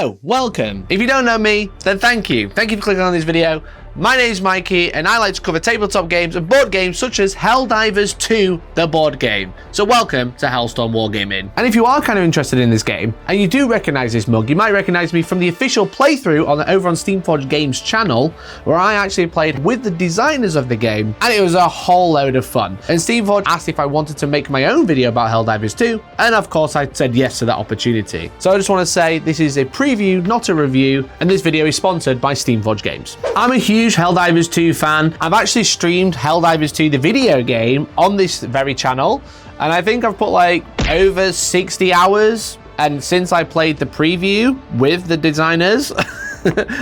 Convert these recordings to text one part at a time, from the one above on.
Hello, welcome. If you don't know me, then thank you. Thank you for clicking on this video. My name is Mikey, and I like to cover tabletop games and board games such as Helldivers 2, the board game. So welcome to Hellstormwargaming. And if you are kind of interested in this game, and you do recognize this mug, you might recognize me from the official playthrough over on Steamforged Games channel, where I actually played with the designers of the game, and it was a whole load of fun. And Steamforged asked if I wanted to make my own video about Helldivers 2, and of course I said yes to that opportunity. So I just want to say this is a preview, not a review, and this video is sponsored by Steamforged Games. I'm a huge Helldivers 2 fan. I've actually streamed Helldivers 2 the video game on this very channel, and I think I've put like over 60 hours, and since I played the preview with the designers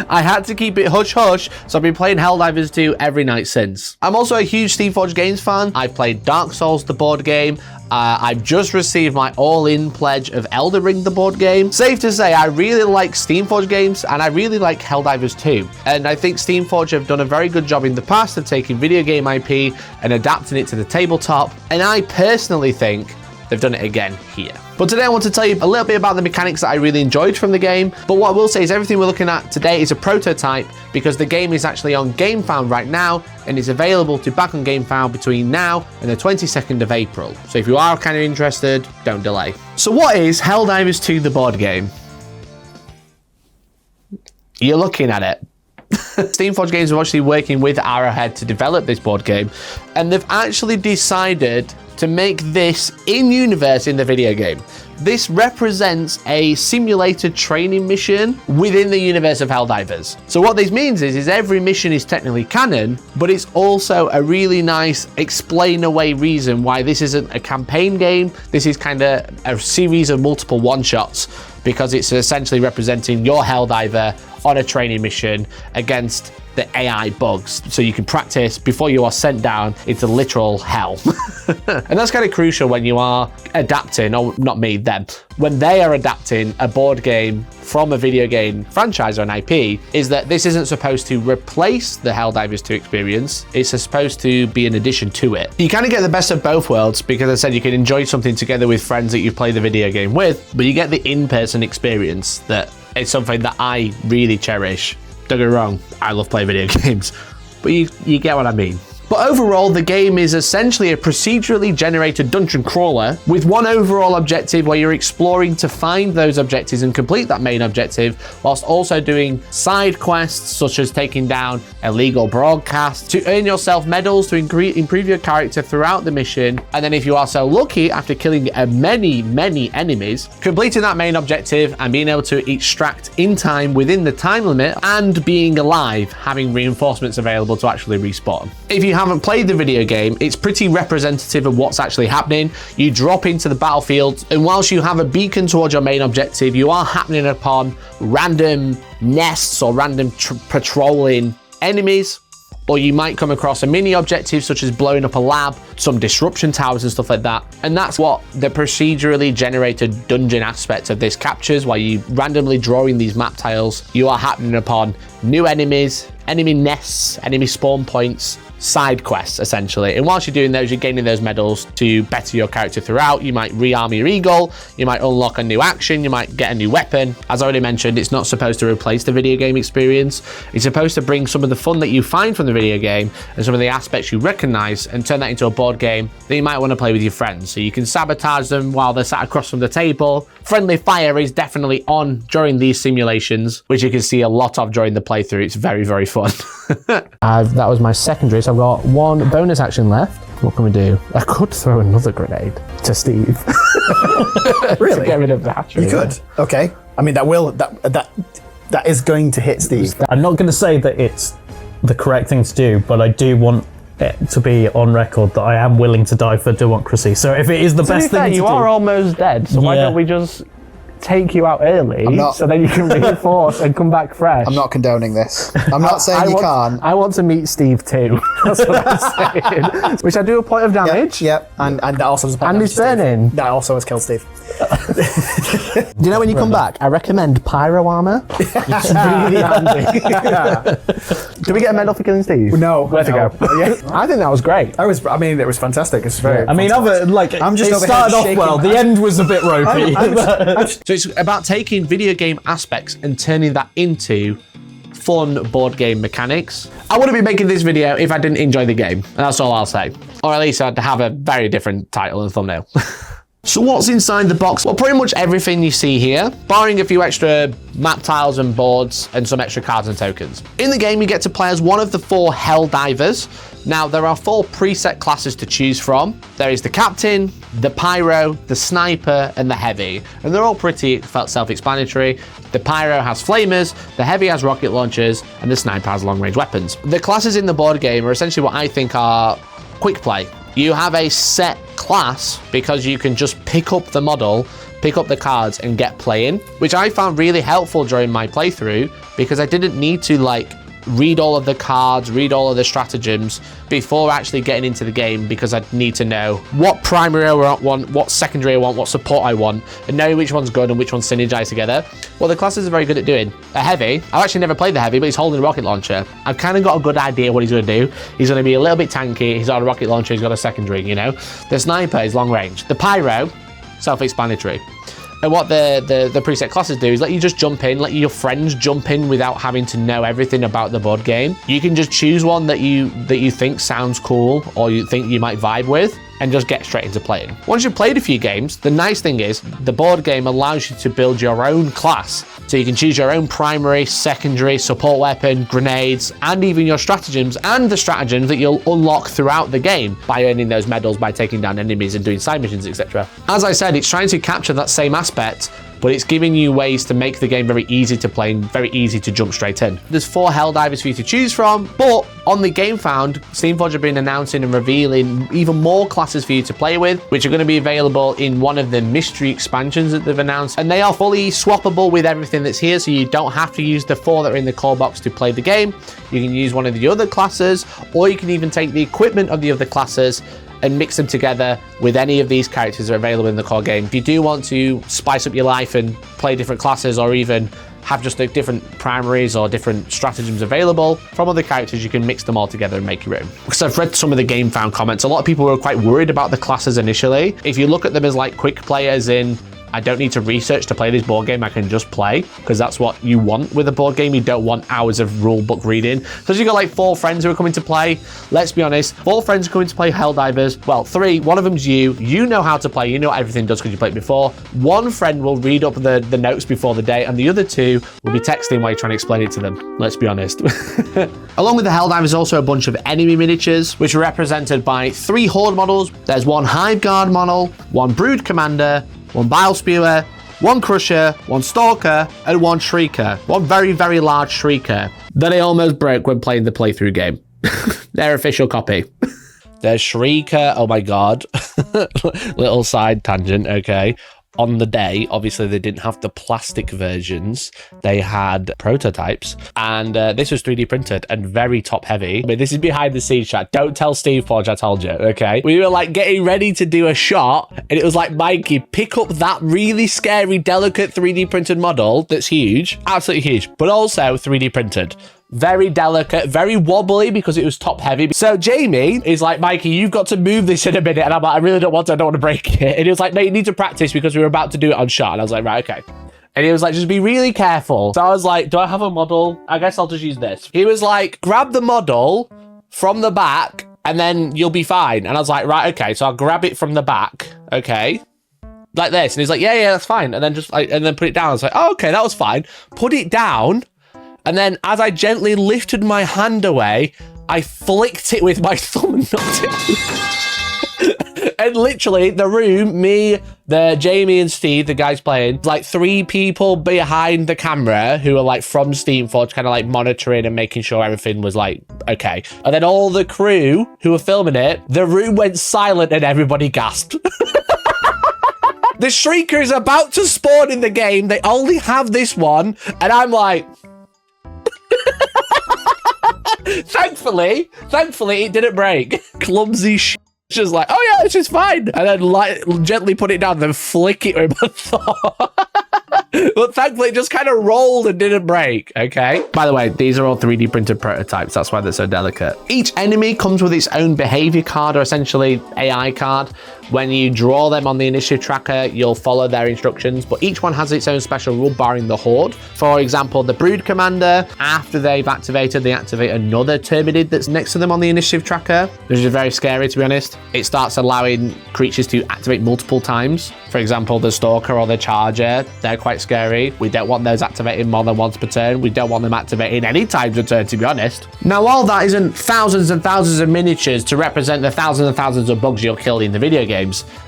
I had to keep it hush hush, so I've been playing Helldivers 2 every night since. I'm also a huge Steamforged Games fan. I've played Dark Souls, the board game. I've just received my all-in pledge of Elden Ring, the board game. Safe to say, I really like Steamforged Games, and I really like Helldivers 2. And I think Steamforged have done a very good job in the past of taking video game IP and adapting it to the tabletop. And I personally think they've done it again here. But today I want to tell you a little bit about the mechanics that I really enjoyed from the game. But what I will say is everything we're looking at today is a prototype, because the game is actually on GameFound right now and is available to back on GameFound between now and the 22nd of April. So if you are kind of interested, don't delay. So what is Helldivers 2, the board game? You're looking at it. Steamforged Games are actually working with Arrowhead to develop this board game, and they've actually decided to make this in-universe in the video game. This represents a simulated training mission within the universe of Helldivers. So what this means is every mission is technically canon, but it's also a really nice explain away reason why this isn't a campaign game. This is kind of a series of multiple one-shots, because it's essentially representing your Helldiver on a training mission against the AI bugs, so you can practice before you are sent down into literal hell. And that's kind of crucial when you are adapting, or not me, them, when they are adapting a board game from a video game franchise or an IP, is that this isn't supposed to replace the Helldivers 2 experience, it's supposed to be an addition to it. You kind of get the best of both worlds, because as I said, you can enjoy something together with friends that you play the video game with, but you get the in-person experience that is something that I really cherish. Don't get me wrong, I love playing video games, but you get what I mean. But overall, the game is essentially a procedurally generated dungeon crawler with one overall objective where you're exploring to find those objectives and complete that main objective, whilst also doing side quests such as taking down illegal broadcasts to earn yourself medals to improve your character throughout the mission. And then if you are so lucky, after killing many enemies, completing that main objective and being able to extract in time within the time limit, and being alive, having reinforcements available to actually respawn. If you haven't played the video game, it's pretty representative of what's actually happening. You drop into the battlefield, and whilst you have a beacon towards your main objective, you are happening upon random nests or random patrolling enemies, or you might come across a mini objective such as blowing up a lab, some disruption towers and stuff like that. And that's what the procedurally generated dungeon aspect of this captures. While you randomly drawing these map tiles, you are happening upon new enemies, enemy nests, enemy spawn points, side quests essentially. And whilst you're doing those, you're gaining those medals to better your character throughout. You might rearm your eagle, you might unlock a new action, you might get a new weapon. As I already mentioned, it's not supposed to replace the video game experience. It's supposed to bring some of the fun that you find from the video game and some of the aspects you recognize and turn that into a board game that you might want to play with your friends. So you can sabotage them while they're sat across from the table. Friendly fire is definitely on during these simulations, which you can see a lot of during the playthrough. It's very fun. That was my secondary, so I've got one bonus action left. What can we do? I could throw another grenade to Steve. Really? To get rid of that. You could. Okay. I mean, that is going to hit Steve. I'm not going to say that it's the correct thing to do, but I do want it to be on record that I am willing to die for democracy. So if it is the best thing to do... You are almost dead, so why don't we just take you out early so then you can reinforce and come back fresh? I'm not condoning this. I'm not saying you can't. I want to meet Steve too. That's what I'm saying. Which I do a point of damage. Yep. And that also is a point and of he's burning. That also has killed Steve. Do you know when you come back, I recommend pyro armor. It's really handy. Do we get a medal for killing Steve? No. Where to go? I think that was great. I mean, it was fantastic. It's very. I mean, it started off well. The end was a bit ropey. So it's about taking video game aspects and turning that into fun board game mechanics. I wouldn't be making this video if I didn't enjoy the game, and that's all I'll say. Or at least I'd have a very different title and thumbnail. So what's inside the box? Well, pretty much everything you see here, barring a few extra map tiles and boards and some extra cards and tokens. In the game, you get to play as one of the 4 Helldivers. Now, there are 4 preset classes to choose from. There is the Captain, the Pyro, the Sniper, and the Heavy. And they're all pretty self-explanatory. The Pyro has flamers, the Heavy has rocket launchers, and the Sniper has long-range weapons. The classes in the board game are essentially what I think are quick play. You have a set class because you can just pick up the model, pick up the cards, and get playing, which I found really helpful during my playthrough because I didn't need to like read all of the cards, read all of the stratagems before actually getting into the game, because I'd need to know what primary I want, what secondary I want, what support I want, and knowing which one's good and which one's synergize together. Well, the classes are very good at doing. A Heavy, I've actually never played the Heavy, but he's holding a rocket launcher. I've kind of got a good idea what he's going to do. He's going to be a little bit tanky, he's got a rocket launcher, he's got a secondary, you know. The Sniper is long range. The Pyro, self-explanatory. And what the preset classes do is let you just jump in, let your friends jump in without having to know everything about the board game. You can just choose one that you think sounds cool or you think you might vibe with, and just get straight into playing. Once you've played a few games, the nice thing is the board game allows you to build your own class. So you can choose your own primary, secondary, support weapon, grenades, and even your stratagems, and the stratagems that you'll unlock throughout the game by earning those medals, by taking down enemies and doing side missions, etc. As I said, it's trying to capture that same aspect, but it's giving you ways to make the game very easy to play and very easy to jump straight in. There's 4 Helldivers for you to choose from, but on the Game Found, Steamforge have been announcing and revealing even more classes for you to play with, which are going to be available in one of the mystery expansions that they've announced, and they are fully swappable with everything that's here, so you don't have to use the 4 that are in the core box to play the game. You can use one of the other classes, or you can even take the equipment of the other classes and mix them together with any of these characters that are available in the core game. If you do want to spice up your life and play different classes, or even have just like different primaries or different stratagems available from other characters, you can mix them all together and make your own. Because I've read some of the Game Found comments, a lot of people were quite worried about the classes initially. If you look at them as like quick players in, I don't need to research to play this board game, I can just play, because that's what you want with a board game. You don't want hours of rule book reading. So you've got like 4 friends who are coming to play. Let's be honest, 4 friends are coming to play Helldivers. Well, 3, one of them's you know how to play, you know what everything does because you played before. 1 friend will read up the notes before the day, and the other 2 will be texting while you're trying to explain it to them. Let's be honest. Along with the Helldivers, also a bunch of enemy miniatures, which are represented by 3 Horde models. There's 1 Hive Guard model, 1 Brood Commander, 1 Bile Spewer, 1 Crusher, 1 Stalker, and 1 Shrieker. 1 very, very large Shrieker that I almost broke when playing the playthrough game. Their official copy. There's Shrieker, oh my god. Little side tangent, okay. On the day, obviously they didn't have the plastic versions, they had prototypes, and this was 3D printed and very top heavy. I mean, this is behind the scenes chat. Don't tell Steamforge I told you, okay? We were like getting ready to do a shot, and it was like, Mikey, pick up that really scary, delicate 3D printed model that's huge, absolutely huge, but also 3D printed. Very delicate, very wobbly because it was top heavy. So Jamie is like, Mikey, you've got to move this in a minute. And I'm like, I really don't want to, I don't want to break it. And he was like, no, you need to practice because we were about to do it on shot. And I was like, right, okay. And he was like, just be really careful. So I was like, do I have a model? I guess I'll just use this. He was like, grab the model from the back and then you'll be fine. And I was like, right, okay. So I'll grab it from the back, okay, like this. And he's like, yeah, that's fine. And then just like, and then put it down. I was like, oh, okay, that was fine. Put it down. And then as I gently lifted my hand away, I flicked it with my thumb and knocked it. And literally the room, me, Jamie and Steve, the guys playing, like 3 people behind the camera who are like from Steamforge, kind of like monitoring and making sure everything was like, okay. And then all the crew who were filming it, the room went silent and everybody gasped. The Shrieker is about to spawn in the game. They only have this one. And I'm like... Thankfully, it didn't break. Clumsy just like, oh yeah, this is fine. And then gently put it down, then flick it with my thumb. But thankfully, it just kind of rolled and didn't break, okay? By the way, these are all 3D printed prototypes. That's why they're so delicate. Each enemy comes with its own behavior card, or essentially AI card, When you draw them on the initiative tracker, you'll follow their instructions, but each one has its own special rule barring the horde. For example, the brood commander, after they've activated, they activate another terminid that's next to them on the initiative tracker, which is very scary, to be honest. It starts allowing creatures to activate multiple times. For example, the stalker or the charger, they're quite scary. We don't want those activating more than once per turn. We don't want them activating any times per turn, to be honest. Now, all that isn't thousands and thousands of miniatures to represent the thousands and thousands of bugs you'll kill in the video games.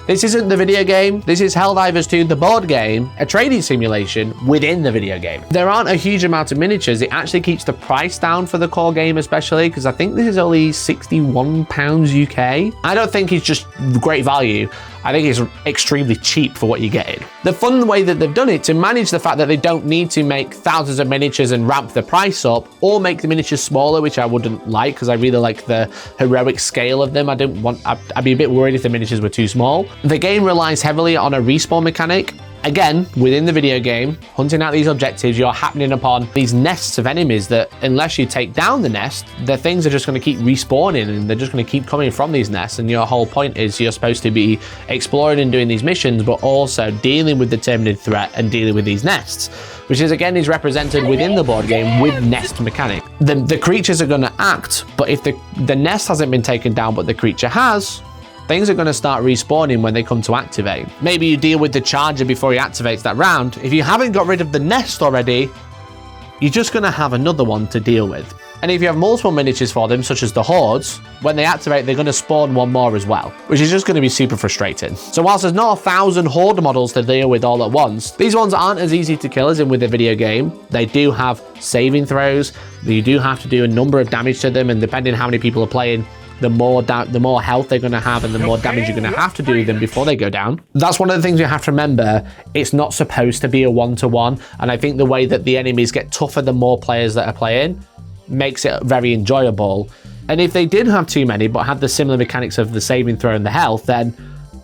This isn't the video game. This is Helldivers 2, the board game, a trading simulation within the video game. There aren't a huge amount of miniatures. It actually keeps the price down for the core game, especially because I think this is only £61 UK. I don't think it's just great value. I think it's extremely cheap for what you're getting. The fun way that they've done it to manage the fact that they don't need to make thousands of miniatures and ramp the price up, or make the miniatures smaller, which I wouldn't like because I really like the heroic scale of them. I'd be a bit worried if the miniatures were too small. The game relies heavily on a respawn mechanic. Again, within the video game, hunting out these objectives, you're happening upon these nests of enemies that, unless you take down the nest, the things are just going to keep respawning and they're just going to keep coming from these nests. And your whole point is you're supposed to be exploring and doing these missions, but also dealing with the terminid threat and dealing with these nests, which is represented within the board game with nest mechanic. The creatures are going to act, but if the nest hasn't been taken down, but the creature has, things are going to start respawning when they come to activate. Maybe you deal with the charger before he activates that round. If you haven't got rid of the nest already, you're just going to have another one to deal with. And if you have multiple miniatures for them, such as the hordes, when they activate, they're going to spawn one more as well, which is just going to be super frustrating. So whilst there's not 1,000 horde models to deal with all at once, these ones aren't as easy to kill as in with the video game. They do have saving throws. You do have to do a number of damage to them, and depending on how many people are playing, the more health they're going to have and the more damage you're going to have to do them before they go down. That's one of the things you have to remember. It's not supposed to be a one-to-one, and I think the way that the enemies get tougher the more players that are playing makes it very enjoyable. And if they did have too many but had the similar mechanics of the saving throw and the health, then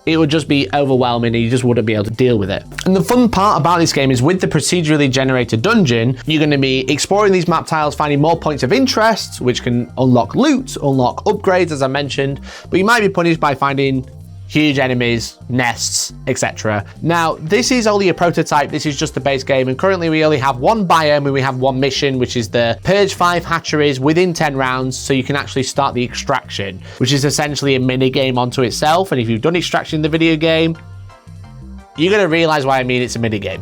it would just be overwhelming and you just wouldn't be able to deal with it. And the fun part about this game is with the procedurally generated dungeon, you're going to be exploring these map tiles, finding more points of interest, which can unlock loot, unlock upgrades, as I mentioned, but you might be punished by finding huge enemies, nests, etc. Now, this is only a prototype. This is just the base game, and currently we only have one biome and we have one mission, which is the Purge 5 hatcheries within 10 rounds, so you can actually start the extraction, which is essentially a mini game onto itself. And if you've done extraction in the video game, you're going to realize why I mean it's a mini game.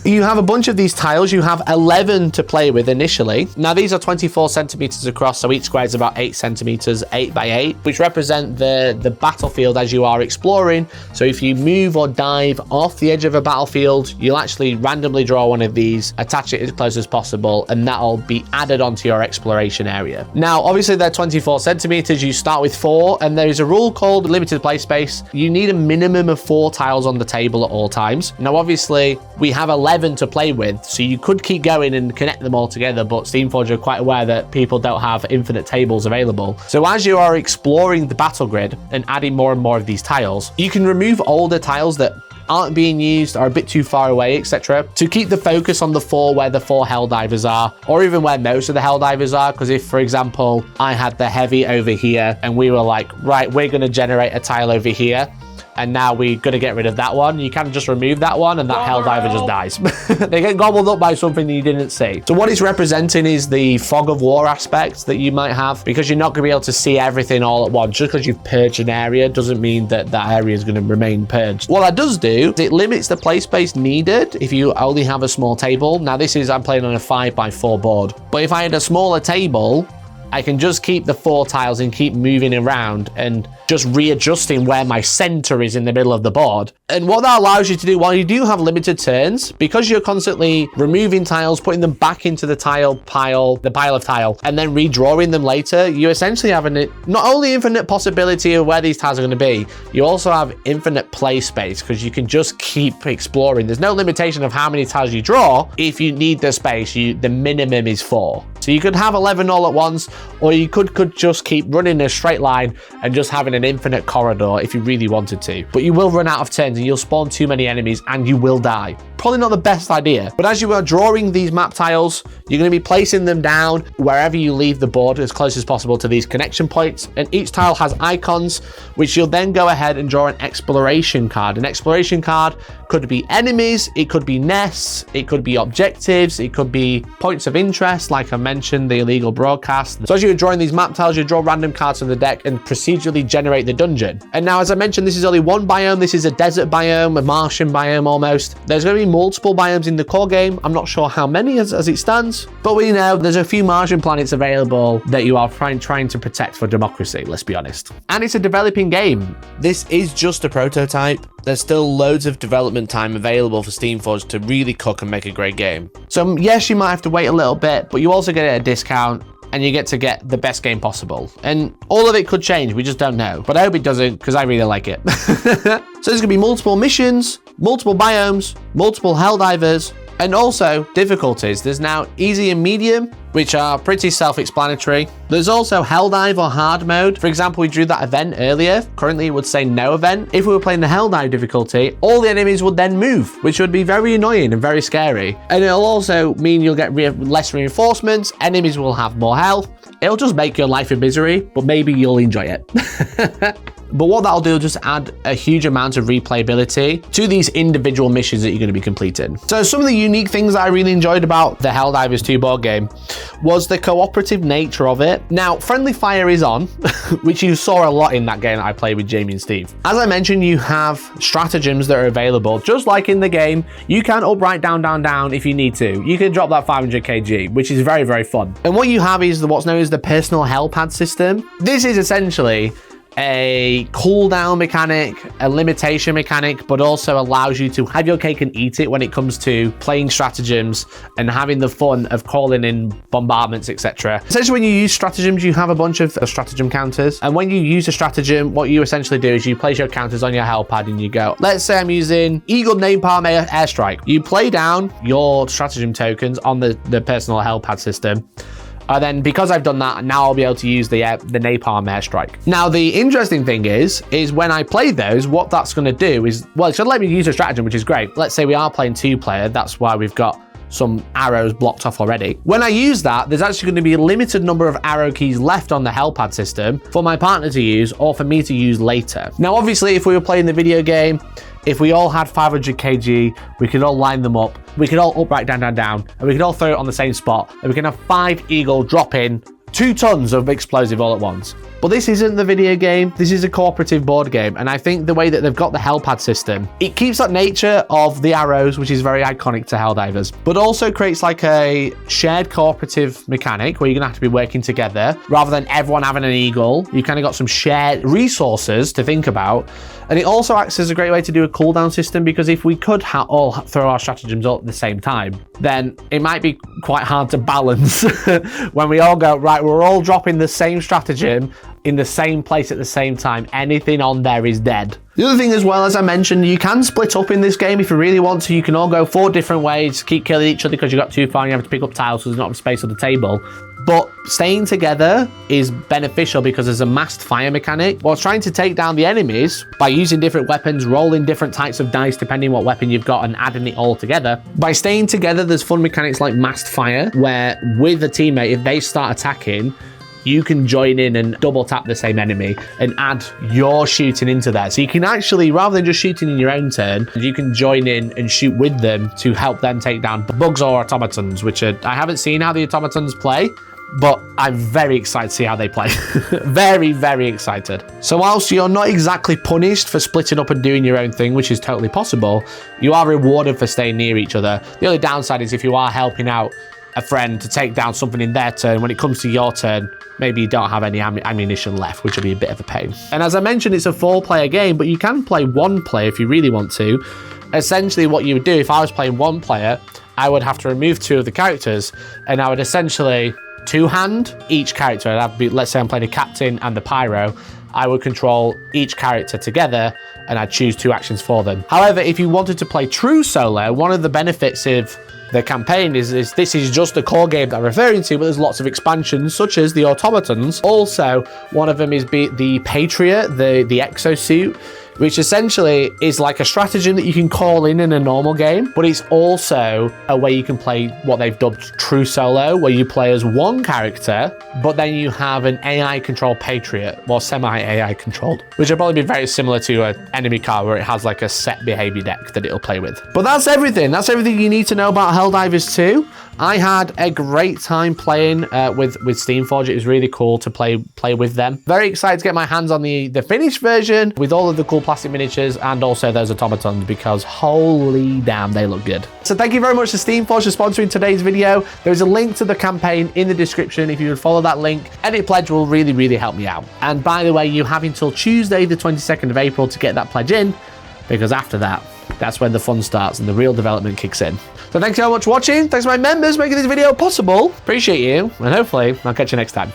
You have a bunch of these tiles. You have 11 to play with initially. Now, these are 24 centimeters across, so each square is about 8 centimeters, 8 by 8, which represent the battlefield as you are exploring. So if you move or dive off the edge of a battlefield, you'll actually randomly draw one of these, attach it as close as possible, and that'll be added onto your exploration area. Now, obviously, they're 24 centimeters. You start with 4, and there is a rule called limited play space. You need a minimum of 4 tiles on the table at all times. Now, obviously, we have 11 to play with, so you could keep going and connect them all together, but Steamforge are quite aware that people don't have infinite tables available. So as you are exploring the battle grid and adding more and more of these tiles, you can remove older tiles that aren't being used, are a bit too far away, etc., to keep the focus on the 4 where the 4 Helldivers are, or even where most of the Helldivers are. Because if, for example, I had the heavy over here and we were like, right, we're going to generate a tile over here, and now we're going to get rid of that one, you can just remove that one and that Helldiver just dies. They get gobbled up by something that you didn't see. So what it's representing is the fog of war aspect that you might have, because you're not going to be able to see everything all at once. Just because you've purged an area doesn't mean that that area is going to remain purged. What that does do is it limits the play space needed if you only have a small table. Now this is, I'm playing on a 5x4 board, but if I had a smaller table, I can just keep the 4 tiles and keep moving around and just readjusting where my center is in the middle of the board. And what that allows you to do, while you do have limited turns, because you're constantly removing tiles, putting them back into the pile of tile, and then redrawing them later, you essentially have not only infinite possibility of where these tiles are going to be, you also have infinite play space, because you can just keep exploring. There's no limitation of how many tiles you draw. If you need the space, the minimum is 4. So you could have 11 all at once, or you could just keep running a straight line and just having an infinite corridor if you really wanted to. But you will run out of turns and you'll spawn too many enemies and you will die. probably not the best idea. But as you are drawing these map tiles, you're going to be placing them down wherever you leave the board as close as possible to these connection points. And each tile has icons, which you'll then go ahead and draw an exploration card. An exploration card could be enemies, it could be nests, it could be objectives, it could be points of interest, like I mentioned, the illegal broadcast. So as you're drawing these map tiles, you draw random cards from the deck and procedurally generate the dungeon. And now, as I mentioned, this is only one biome. This is a desert biome, a Martian biome almost. There's going to be multiple biomes in the core game. I'm not sure how many as it stands, but we know there's a few Martian planets available that you are trying to protect for democracy, let's be honest. And it's a developing game. This is just a prototype. There's still loads of development time available for Steamforged to really cook and make a great game. So yes, you might have to wait a little bit, but you also get a discount and you get to get the best game possible. And all of it could change, we just don't know. But I hope it doesn't, because I really like it. So there's gonna be multiple missions, multiple biomes, multiple Helldivers, and also difficulties. There's now easy and medium, which are pretty self-explanatory. There's also Helldive or hard mode. For example, we drew that event earlier. Currently, it would say no event. If we were playing the Helldive difficulty, all the enemies would then move, which would be very annoying and very scary. And it'll also mean you'll get less reinforcements, enemies will have more health. It'll just make your life a misery, but maybe you'll enjoy it. But what that'll do is just add a huge amount of replayability to these individual missions that you're going to be completing. So some of the unique things that I really enjoyed about the Helldivers 2 board game was the cooperative nature of it. Now, friendly fire is on, which you saw a lot in that game that I played with Jamie and Steve. As I mentioned, you have stratagems that are available. Just like in the game, you can up, right, down, down, down if you need to. You can drop that 500 kg, which is very, very fun. And what you have is what's known as the personal helpad system. This is essentially a cooldown mechanic, a limitation mechanic, but also allows you to have your cake and eat it when it comes to playing stratagems and having the fun of calling in bombardments, etc. Essentially, when you use stratagems, you have a bunch of stratagem counters. And when you use a stratagem, what you essentially do is you place your counters on your helpad and you go, let's say I'm using Eagle Napalm Airstrike. You play down your stratagem tokens on the personal helpad system. And then because I've done that, now I'll be able to use the Napalm Airstrike. Now, the interesting thing is when I play those, what that's going to do is, well, it's going to let me use a stratagem, which is great. Let's say we are playing 2-player. That's why we've got some arrows blocked off already. When I use that, there's actually going to be a limited number of arrow keys left on the helpad system for my partner to use or for me to use later. Now, obviously, if we were playing the video game, if we all had 500 kg, we could all line them up. We could all up, right, down, down, down, and we could all throw it on the same spot. And we can have 5 Eagle drop in 2 tons of explosive all at once. But this isn't the video game. This is a cooperative board game. And I think the way that they've got the helpad system, it keeps that nature of the arrows, which is very iconic to Helldivers, but also creates like a shared cooperative mechanic where you're gonna have to be working together rather than everyone having an eagle. You kind of got some shared resources to think about. And it also acts as a great way to do a cooldown system, because if we could all throw our stratagems all at the same time, then it might be quite hard to balance when we all go, right, we're all dropping the same stratagem in the same place at the same time. Anything on there is dead. The other thing as well, as I mentioned, you can split up in this game if you really want to. You can all go 4 different ways, keep killing each other because you got too far and you have to pick up tiles so there's not enough space on the table. But staying together is beneficial because there's a massed fire mechanic. While trying to take down the enemies by using different weapons, rolling different types of dice depending what weapon you've got and adding it all together. By staying together, there's fun mechanics like massed fire, where with a teammate, if they start attacking, you can join in and double tap the same enemy and add your shooting into there. So you can actually, rather than just shooting in your own turn, you can join in and shoot with them to help them take down bugs or automatons, which I haven't seen how the automatons play, but I'm very excited to see how they play. Very, very excited. So whilst you're not exactly punished for splitting up and doing your own thing, which is totally possible, you are rewarded for staying near each other. The only downside is if you are helping out a friend to take down something in their turn, when it comes to your turn, maybe you don't have any ammunition left, which will be a bit of a pain. And as I mentioned, it's a 4-player game, but you can play 1 player if you really want to. Essentially what you would do, if I was playing 1 player, I would have to remove 2 of the characters, and I would essentially 2-hand each character. I'd have, let's say I'm playing a captain and the pyro, I would control each character together and I'd choose 2 actions for them. However, if you wanted to play true solo, one of the benefits of the campaign is this is just the core game that I'm referring to, but there's lots of expansions such as the automatons. Also, one of them is the Patriot, the exosuit. which essentially is like a stratagem that you can call in a normal game, but it's also a way you can play what they've dubbed true solo, where you play as one character, but then you have an AI controlled patriot, or semi-AI controlled, which will probably be very similar to an enemy card where it has like a set behavior deck that it'll play with. But that's everything. That's everything you need to know about Helldivers 2. I had a great time playing with Steamforged. It was really cool to play with them. Very excited to get my hands on the finished version with all of the cool plastic miniatures and also those automatons, because holy damn, they look good. So thank you very much to Steamforged for sponsoring today's video. There's a link to the campaign in the description. If you would follow that link, any pledge will really, really help me out. And by the way, you have until Tuesday, the 22nd of April to get that pledge in, because after that, that's when the fun starts and the real development kicks in. So thanks so much for watching. Thanks to my members making this video possible. Appreciate you. And hopefully I'll catch you next time.